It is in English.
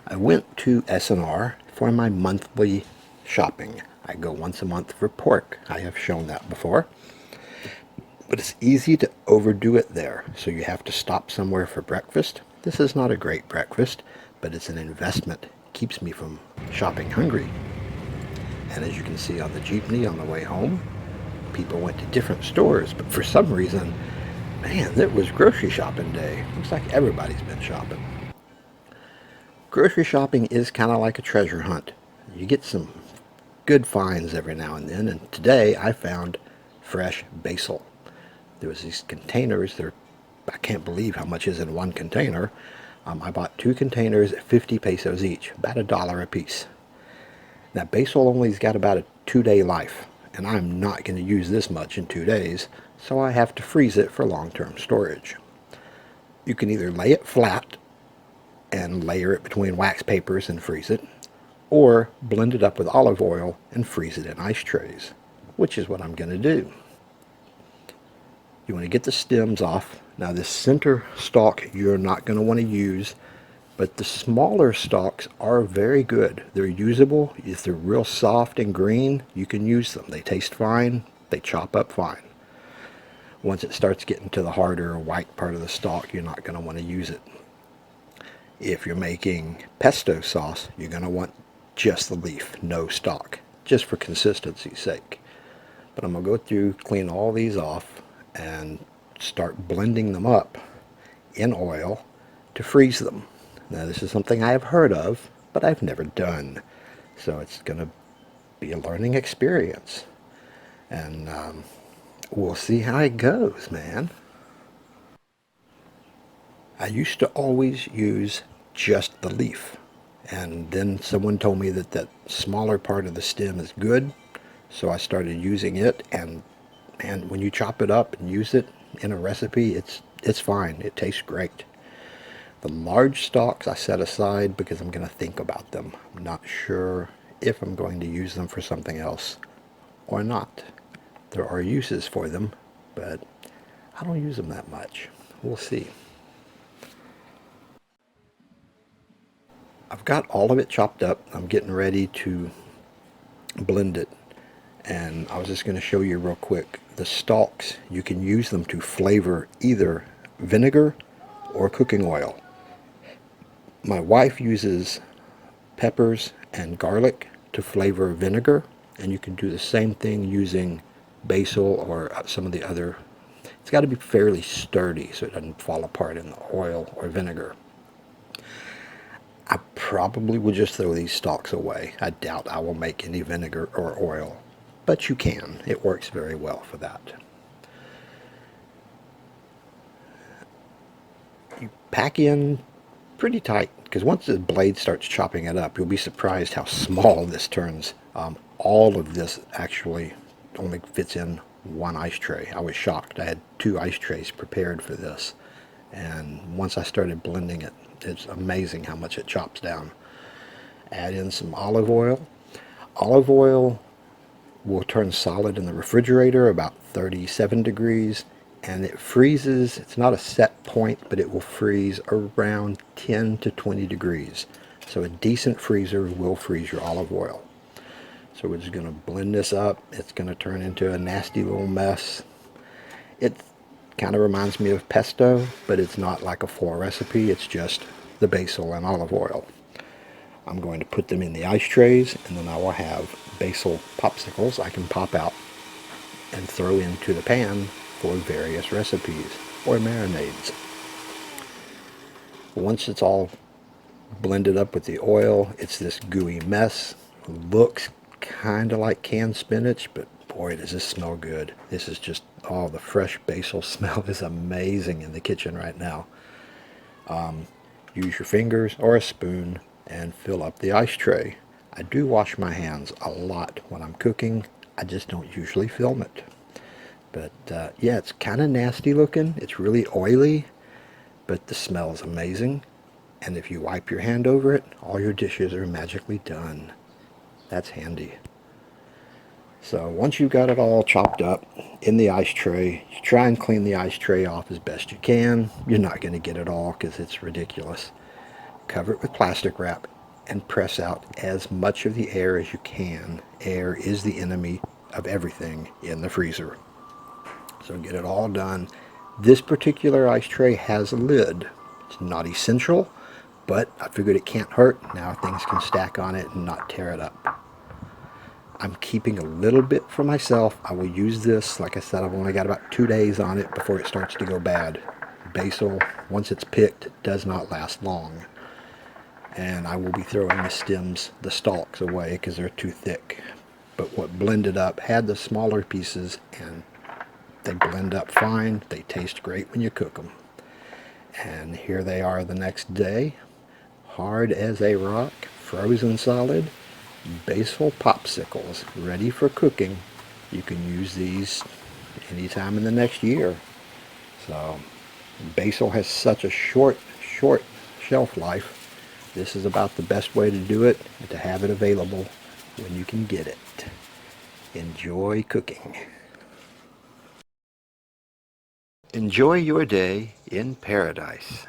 I went to S&R for my monthly shopping. I go once a month for pork. I have shown that before. But it's easy to overdo it there, so you have to stop somewhere for breakfast. This is not a great breakfast, but it's an investment. It keeps me from shopping hungry. And as you can see on the jeepney on the way home, people went to different stores, but for some reason, man, it was grocery shopping day. Looks like everybody's been shopping. Grocery shopping is kind of like a treasure hunt. You get some good finds every now and then, and today I found fresh basil. There was these containers. I can't believe how much is in one container. I bought 2 containers at 50 pesos each, about $1 a piece. Now basil only's got about a 2-day life, and I'm not going to use this much in 2 days, so I have to freeze it for long-term storage. You can either lay it flat and layer it between wax papers and freeze it, or blend it up with olive oil and freeze it in ice trays, which is what I'm going to do. You want to get the stems off. Now this center stalk you're not going to want to use, but the smaller stalks are very good. They're usable. If they're real soft and green, you can use them. They taste fine. They chop up fine. Once it starts getting to the harder white part of the stalk, you're not going to want to use it. If you're making pesto sauce, you're going to want just the leaf, no stalk, just for consistency's sake. But I'm going to go through, clean all these off, and start blending them up in oil to freeze them. Now this is something I have heard of, but I've never done. So it's going to be a learning experience. And we'll see how it goes, man. I used to always use just the leaf. And then someone told me that that smaller part of the stem is good. So I started using it, and when you chop it up and use it in a recipe, it's fine. It tastes great. The large stalks I set aside because I'm going to think about them. I'm not sure if I'm going to use them for something else or not. There are uses for them, but I don't use them that much. We'll see. I've got all of it chopped up. I'm getting ready to blend it. And I was just going to show you real quick. The stalks, you can use them to flavor either vinegar or cooking oil. My wife uses peppers and garlic to flavor vinegar, and you can do the same thing using basil or some of the other. It's got to be fairly sturdy so it doesn't fall apart in the oil or vinegar. I probably will just throw these stalks away. I doubt I will make any vinegar or oil, but you can. It works very well for that. You pack in pretty tight, because once the blade starts chopping it up, you'll be surprised how small this turns. All of this actually only fits in one ice tray. I was shocked. I had 2 ice trays prepared for this, and once I started blending it, it's amazing how much it chops down. Add in some olive oil. Olive oil will turn solid in the refrigerator about 37 degrees, and it freezes. It's not a set point, but it will freeze around 10 to 20 degrees. So a decent freezer will freeze your olive oil. So we're just going to blend this up. It's going to turn into a nasty little mess. It kind of reminds me of pesto, but it's not like a full recipe. It's just the basil and olive oil. I'm going to put them in the ice trays, and then I will have basil popsicles I can pop out and throw into the pan for various recipes or marinades. Once it's all blended up with the oil, it's this gooey mess. Looks kind of like canned spinach, but boy, does this smell good. This is just, oh, the fresh basil smell is amazing in the kitchen right now. Use your fingers or a spoon and fill up the ice tray. I do wash my hands a lot when I'm cooking. I just don't usually film it. But yeah, it's kind of nasty looking. It's really oily, but the smell is amazing. And if you wipe your hand over it, all your dishes are magically done. That's handy. So once you've got it all chopped up in the ice tray, you try and clean the ice tray off as best you can. You're not going to get it all because it's ridiculous. cover it with plastic wrap, and press out as much of the air as you can. Air is the enemy of everything in the freezer. So get it all done. This particular ice tray has a lid. It's not essential, but I figured it can't hurt. Now things can stack on it and not tear it up. I'm keeping a little bit for myself. I will use this. Like I said, I've only got about 2 days on it before it starts to go bad. Basil, once it's picked, does not last long. And I will be throwing the stems, the stalks away because they're too thick. But what blended up had the smaller pieces, and they blend up fine. They taste great when you cook them. And here they are the next day. Hard as a rock, frozen solid, basil popsicles, ready for cooking. You can use these anytime in the next year. So basil has such a short shelf life. This is about the best way to do it and to have it available when you can get it. Enjoy cooking. Enjoy your day in paradise.